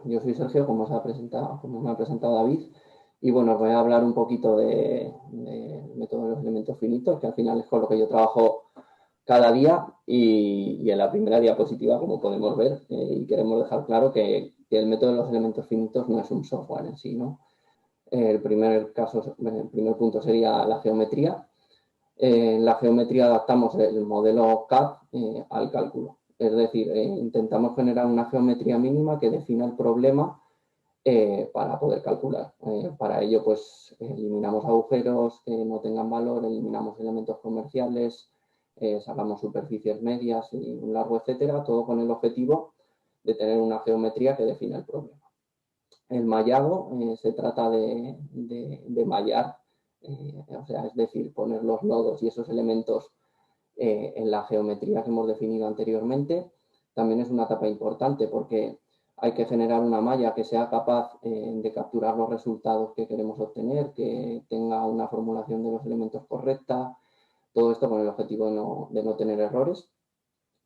yo soy Sergio, como me ha presentado David, y bueno, os voy a hablar un poquito del método de los elementos finitos, que al final es con lo que yo trabajo cada día y en la primera diapositiva, como podemos ver, y queremos dejar claro que el método de los elementos finitos no es un software en sí, ¿no? El primer punto sería la geometría. En la geometría adaptamos el modelo CAD al cálculo. Es decir, intentamos generar una geometría mínima que defina el problema para poder calcular. Para ello, pues, eliminamos agujeros que no tengan valor, eliminamos elementos comerciales, sacamos superficies medias y un largo, etcétera, todo con el objetivo de tener una geometría que defina el problema. El mallado se trata de mallar, o sea, es decir, poner los nodos y esos elementos en la geometría que hemos definido anteriormente. También es una etapa importante porque hay que generar una malla que sea capaz de capturar los resultados que queremos obtener, que tenga una formulación de los elementos correcta, todo esto con el objetivo de no tener errores.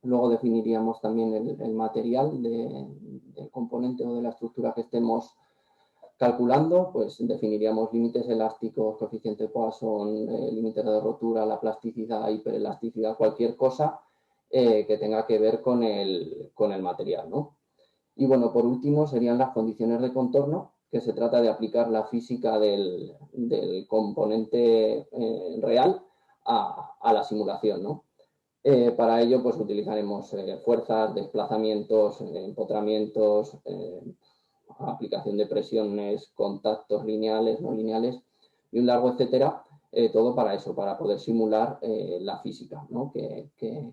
Luego definiríamos también el material del componente o de la estructura que estemos calculando, pues definiríamos límites elásticos, coeficiente Poisson, límites de rotura, la plasticidad, hiperelasticidad, cualquier cosa que tenga que ver con el material, ¿no? Y bueno, por último serían las condiciones de contorno, que se trata de aplicar la física del componente real a la simulación, ¿no? Para ello, pues utilizaremos fuerzas, desplazamientos, empotramientos, aplicación de presiones, contactos lineales, no lineales y un largo, etcétera, todo para eso, para poder simular la física, ¿no? que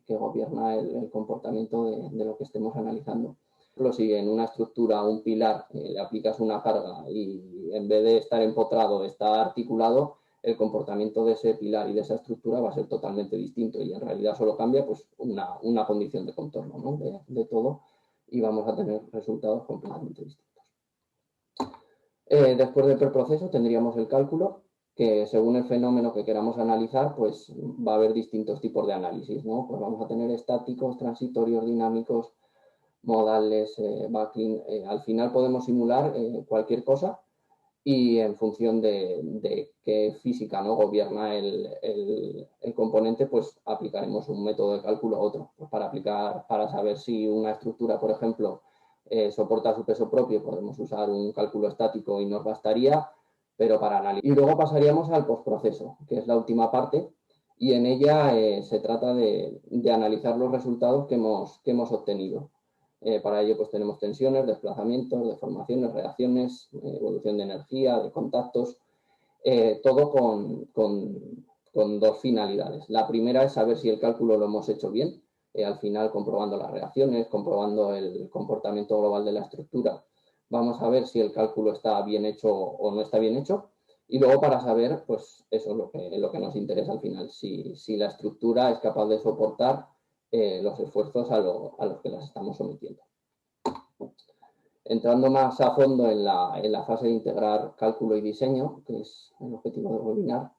gobierna el comportamiento de lo que estemos analizando. Por ejemplo, si en una estructura, un pilar, le aplicas una carga y en vez de estar empotrado, está articulado, el comportamiento de ese pilar y de esa estructura va a ser totalmente distinto y en realidad solo cambia pues, una condición de contorno, ¿no? de todo y vamos a tener resultados completamente distintos. Después del preproceso tendríamos el cálculo, que según el fenómeno que queramos analizar, pues va a haber distintos tipos de análisis, ¿no? Pues vamos a tener estáticos, transitorios, dinámicos, modales, backing. Al final podemos simular cualquier cosa y en función de qué física, ¿no? gobierna el componente, pues aplicaremos un método de cálculo a otro. Pues para saber si una estructura, por ejemplo, soporta su peso propio, podemos usar un cálculo estático y nos bastaría, pero para analizar. Y luego pasaríamos al postproceso, que es la última parte, y en ella se trata de analizar los resultados que hemos obtenido. Para ello pues tenemos tensiones, desplazamientos, deformaciones, reacciones, evolución de energía, de contactos, todo con dos finalidades. La primera es saber si el cálculo lo hemos hecho bien, al final comprobando las reacciones, comprobando el comportamiento global de la estructura. Vamos a ver si el cálculo está bien hecho o no está bien hecho. Y luego para saber, pues eso es lo que nos interesa al final, si la estructura es capaz de soportar los esfuerzos a los que las estamos sometiendo. Entrando más a fondo en la fase de integrar cálculo y diseño, que es el objetivo del webinar,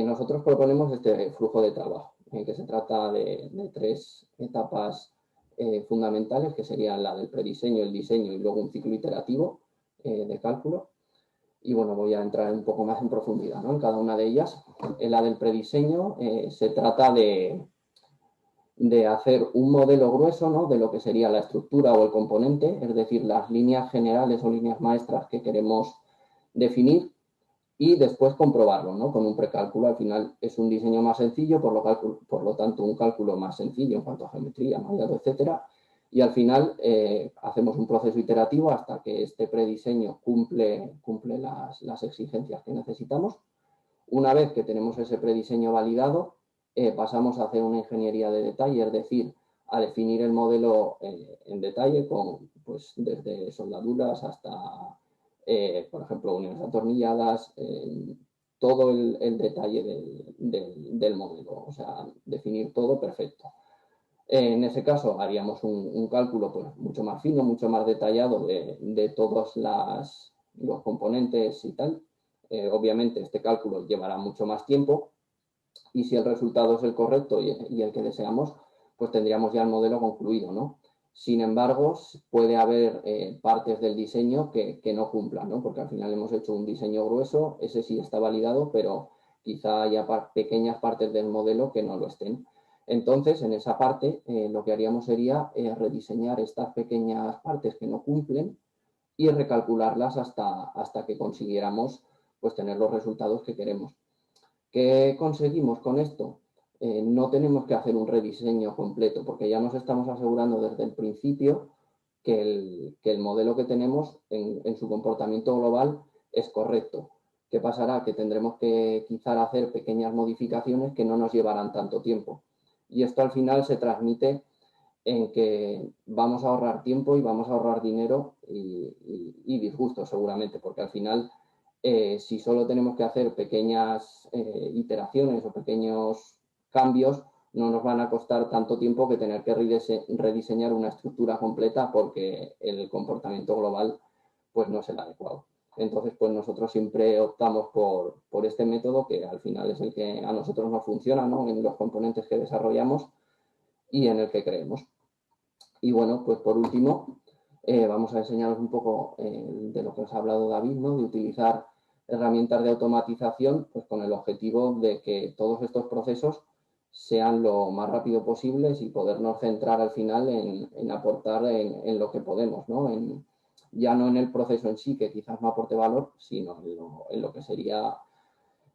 nosotros proponemos este flujo de trabajo, que se trata de tres etapas fundamentales, que serían la del prediseño, el diseño y luego un ciclo iterativo de cálculo. Y bueno, voy a entrar un poco más en profundidad, ¿no? En cada una de ellas. En la del prediseño se trata de hacer un modelo grueso, ¿no? de lo que sería la estructura o el componente, es decir, las líneas generales o líneas maestras que queremos definir y después comprobarlo, ¿no? con un precálculo. Al final es un diseño más sencillo, por lo tanto un cálculo más sencillo en cuanto a geometría, mallado, etcétera. Y al final hacemos un proceso iterativo hasta que este prediseño cumple las exigencias que necesitamos. Una vez que tenemos ese prediseño validado, pasamos a hacer una ingeniería de detalle, es decir, a definir el modelo en detalle, pues, desde soldaduras hasta, por ejemplo, uniones atornilladas, todo el detalle del modelo, o sea, definir todo perfecto. En ese caso haríamos un cálculo pues, mucho más fino, mucho más detallado de todos los componentes y tal. Obviamente este cálculo llevará mucho más tiempo y si el resultado es el correcto y el que deseamos, pues tendríamos ya el modelo concluido, ¿no? Sin embargo, puede haber partes del diseño que no cumplan, ¿no? Porque al final hemos hecho un diseño grueso, ese sí está validado, pero quizá haya pequeñas partes del modelo que no lo estén. Entonces, en esa parte, lo que haríamos sería rediseñar estas pequeñas partes que no cumplen y recalcularlas hasta que consiguiéramos pues, tener los resultados que queremos. ¿Qué conseguimos con esto? No tenemos que hacer un rediseño completo, porque ya nos estamos asegurando desde el principio que el modelo que tenemos en su comportamiento global es correcto. ¿Qué pasará? Que tendremos que quizá hacer pequeñas modificaciones que no nos llevarán tanto tiempo. Y esto al final se transmite en que vamos a ahorrar tiempo y vamos a ahorrar dinero y disgusto seguramente, porque al final si solo tenemos que hacer pequeñas iteraciones o pequeños cambios, no nos van a costar tanto tiempo que tener que rediseñar una estructura completa porque el comportamiento global pues no es el adecuado. Entonces, pues nosotros siempre optamos por este método que al final es el que a nosotros nos funciona, ¿no? En los componentes que desarrollamos y en el que creemos. Y bueno, pues por último, vamos a enseñaros un poco de lo que os ha hablado David, ¿no? De utilizar herramientas de automatización pues con el objetivo de que todos estos procesos sean lo más rápido posibles y podernos centrar al final en aportar en lo que podemos, ¿no? Ya no en el proceso en sí, que quizás no aporte valor, sino en lo que sería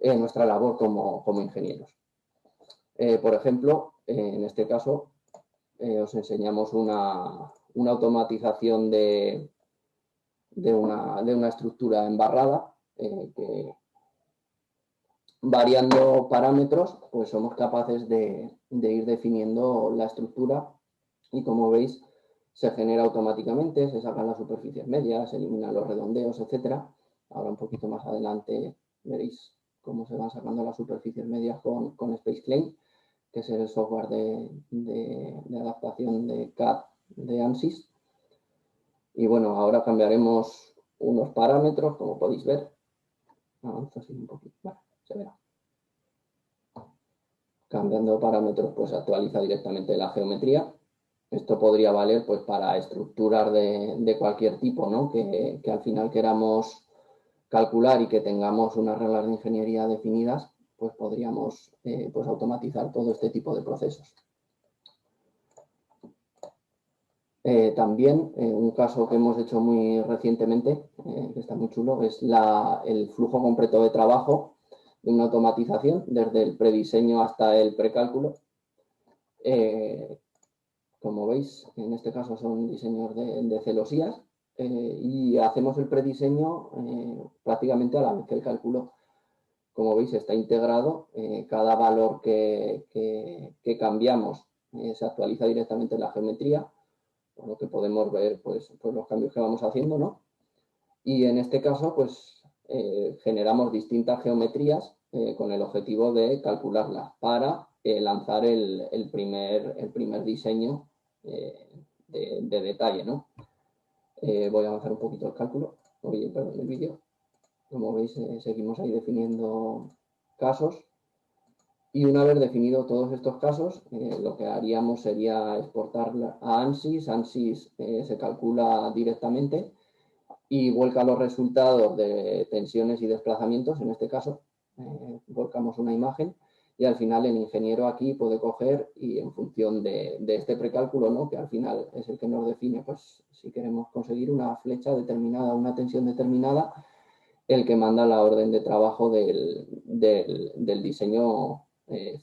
nuestra labor como ingenieros. Por ejemplo, en este caso, os enseñamos una automatización de una estructura embarrada que variando parámetros pues somos capaces de ir definiendo la estructura y como veis se genera automáticamente, se sacan las superficies medias, se eliminan los redondeos, etcétera. Ahora un poquito más adelante veréis cómo se van sacando las superficies medias con SpaceClaim, que es el software de adaptación de CAD de ANSYS. Y bueno, ahora cambiaremos unos parámetros, como podéis ver. Avanzo así un poquito, bueno, se verá. Cambiando parámetros, pues actualiza directamente la geometría. Esto podría valer pues para estructuras de cualquier tipo, ¿no? Que al final queramos calcular y que tengamos unas reglas de ingeniería definidas, pues podríamos pues automatizar todo este tipo de procesos. También un caso que hemos hecho muy recientemente, que está muy chulo, es el flujo completo de trabajo de una automatización, desde el prediseño hasta el precálculo. Como veis, en este caso son diseños de celosías y hacemos el prediseño prácticamente a la vez que el cálculo. Como veis, está integrado, cada valor que cambiamos se actualiza directamente en la geometría, por lo que podemos ver pues los cambios que vamos haciendo, ¿no? Y en este caso, pues generamos distintas geometrías con el objetivo de calcularlas para lanzar el primer diseño de detalle, ¿no? Voy a avanzar un poquito el cálculo, perdón, el vídeo. Como veis, seguimos ahí definiendo casos. Y una vez definido todos estos casos, lo que haríamos sería exportar a ANSYS. ANSYS se calcula directamente y vuelca los resultados de tensiones y desplazamientos. En este caso, volcamos una imagen y al final el ingeniero aquí puede coger y en función de este precálculo, ¿no? Que al final es el que nos define, pues si queremos conseguir una flecha determinada, una tensión determinada, el que manda la orden de trabajo del diseño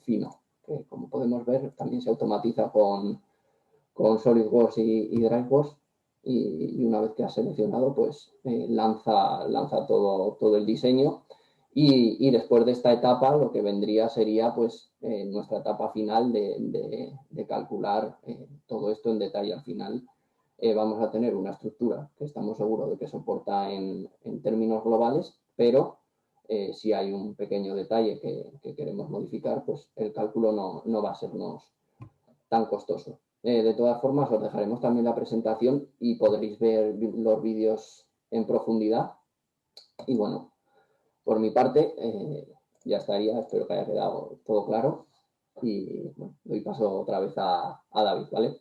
fino, que como podemos ver también se automatiza con SolidWorks y DriveWorks y una vez que ha seleccionado pues lanza todo el diseño y después de esta etapa lo que vendría sería pues nuestra etapa final de calcular todo esto en detalle. Al final vamos a tener una estructura que estamos seguros de que soporta en términos globales, pero si hay un pequeño detalle que queremos modificar, pues el cálculo no va a sernos tan costoso. De todas formas, os dejaremos también la presentación y podréis ver los vídeos en profundidad. Y bueno, por mi parte, ya estaría. Espero que haya quedado todo claro. Y bueno, doy paso otra vez a David, ¿vale?